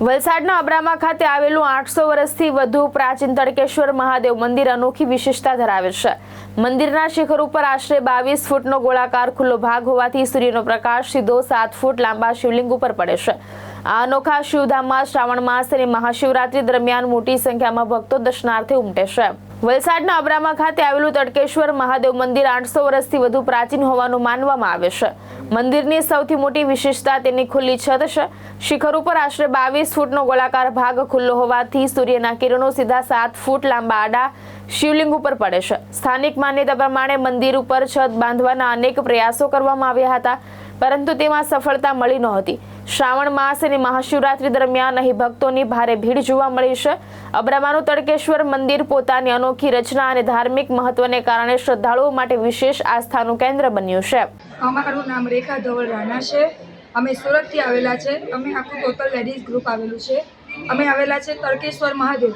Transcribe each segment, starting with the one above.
વલસાડના અબ્રામા ખાતે આવેલું 800 વર્ષથી વધુ પ્રાચીન તડકેશ્વર મહાદેવ મંદિર અનોખી વિશેષતા ધરાવે છે। મંદિરના શિખર ઉપર આશરે 22 ફૂટનો ગોળાકાર ખુલ્લો ભાગ હોવાથી સૂર્યનો પ્રકાશ સીધો 7 ફૂટ લાંબા શિવલિંગ ઉપર પડે છે। આ અનોખા શિવધામમાં શ્રાવણ માસ અને મહાશિવરાત્રી દરમિયાન મોટી સંખ્યામાં ભક્તો દર્શનાર્થે ઉમટે છે। વલસાડના અબ્રામા ખાતે આવેલું તડકેશ્વર મહાદેવ મંદિર 800 વર્ષથી વધુ પ્રાચીન હોવાનું માનવામાં આવે છે। મંદિરની સૌથી મોટી વિશેષતા તેની ખુલ્લી છત છે। શિખર ઉપર આશરે 22 ફૂટનો ગોળાકાર ભાગ ખુલ્લો હોવાથી સૂર્યના કિરણો સીધા 7 ફૂટ લાંબા આડા શિવલિંગ ઉપર પડે છે। સ્થાનિક માન્યતા પ્રમાણે મંદિર ઉપર છત બાંધવાના અનેક પ્રયાસો કરવામાં આવ્યા હતા, પરંતુ તેમાં સફળતા મળી નહોતી। શ્રાવણ માસ અને મહાશિવરાત્રી દરમિયાન અહીં ભક્તોની ભારે ભીડ જોવા મળી છે। અબ્રામાનું તડકેશ્વર મંદિર પોતાની અનોખી રચના અને ધાર્મિક મહત્વને કારણે શ્રદ્ધાળુઓ માટે વિશેષ આસ્થાનું કેન્દ્ર બન્યું છે। અમારું નામ રેખા ધવલ રાણા છે। અમે સુરતથી આવેલા છે। અમે આખું ટોટલ લેડીઝ ગ્રુપ આવેલું છે। અમે આવેલા છે તડકેશ્વર મહાદેવ।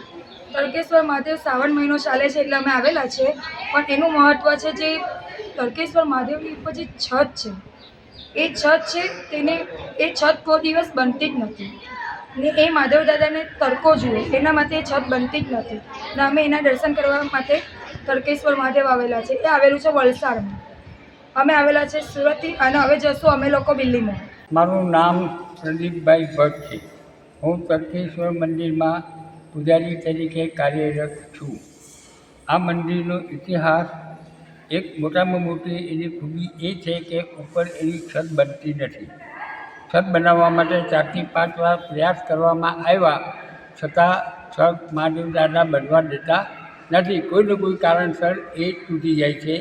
તડકેશ્વર મહાદેવ શ્રાવણ મહિનો ચાલે છે એટલે અમે આવેલા છે, પણ એનું મહત્ત્વ છે જે તડકેશ્વર મહાદેવની ઉપર જે છત છે, એ છત છે તેને એ છત કોઈ દિવસ બનતી જ નથી ને એ મહાદેવ દાદાને તડકો જુએ એના માટે એ છત બનતી જ નથી ને અમે એના દર્શન કરવા માટે તડકેશ્વર મહાદેવ આવેલા છે। એ આવેલું છે વલસાડમાં। અમે આવેલા છે સુરતથી અને હવે જશું અમે લોકો દિલ્હીમાં। મારું નામ પ્રદીપભાઈ ભટ્ટ છે। હું તડકેશ્વર મંદિરમાં પૂજારી તરીકે કાર્યરત છું। આ મંદિરનો ઇતિહાસ એક મોટામાં મોટી એની ખૂબી એ છે કે ઉપર એની છત બનતી નથી। છત બનાવવા માટે 4 થી 5 વાર પ્રયાસ કરવામાં આવ્યા, છતાં છત મહાદેવ દાદા બનવા દેતા નથી। કોઈને કોઈ કારણસર એ તૂટી જાય છે,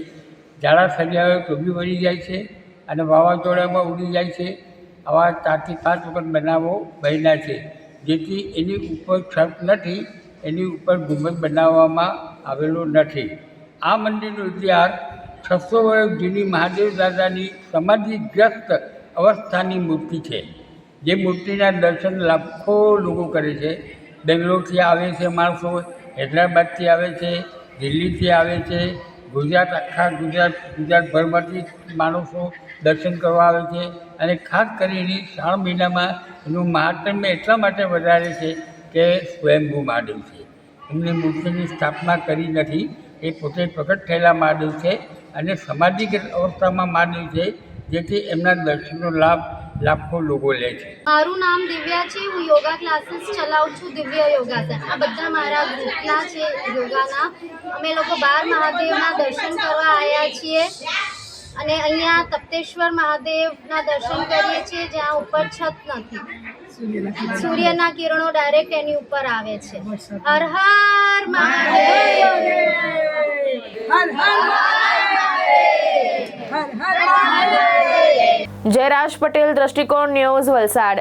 ઝાડા સળિયાઓ તો બી વળી જાય છે અને વાવાઝોડામાં ઉડી જાય છે। આવા 4 થી 5 વખત બનાવો બન્યા છે, જેથી એની ઉપર છત નથી, એની ઉપર ગુંબજ બનાવવામાં આવેલો નથી। આ મંદિરનો ઇતિહાસ 600 વર્ષ જૂની મહાદેવ દાદાની સમાધિગ્રસ્ત અવસ્થાની મૂર્તિ છે, જે મૂર્તિના દર્શન લાખો લોકો કરે છે। બેંગ્લોરથી આવે છે માણસો, હૈદરાબાદથી આવે છે, દિલ્હીથી આવે છે, ગુજરાત આખા ગુજરાતભરમાંથી માણસો દર્શન કરવા આવે છે। અને ખાસ કરીને શ્રાવણ મહિનામાં એનું મહાત્મ્ય એટલા માટે વધારે છે કે સ્વયંભૂ મહાદેવ છે, એમની મૂર્તિની સ્થાપના કરી નથી, એ પોતે પ્રગટ થયેલા મહાદેવ છે અને સમાધિગત અવસ્થામાં મહાદેવ છે, જેથી એમના દર્શનનો લાભ લાખો લોકો લે છે। મારું નામ દિવ્યા છે। હું યોગા ક્લાસીસ ચલાવું છું, દિવ્ય યોગાસન। આ બધા મારા ગ્રુપના છે યોગાના। અમે લોકો 12 મહાદેવના દર્શન કરવા આવ્યા છીએ અને અહીંયા તપ્તેશ્વર મહાદેવના દર્શન કરીએ છીએ, જ્યાં ઉપર છત નથી, સૂર્યના કિરણો ડાયરેક્ટ એની ઉપર આવે છે। હર હર મહાદેવ, હર હર મહાદેવ। જયરાજ પટેલ, દ્રષ્ટિકોણ ન્યૂઝ, વલસાડ।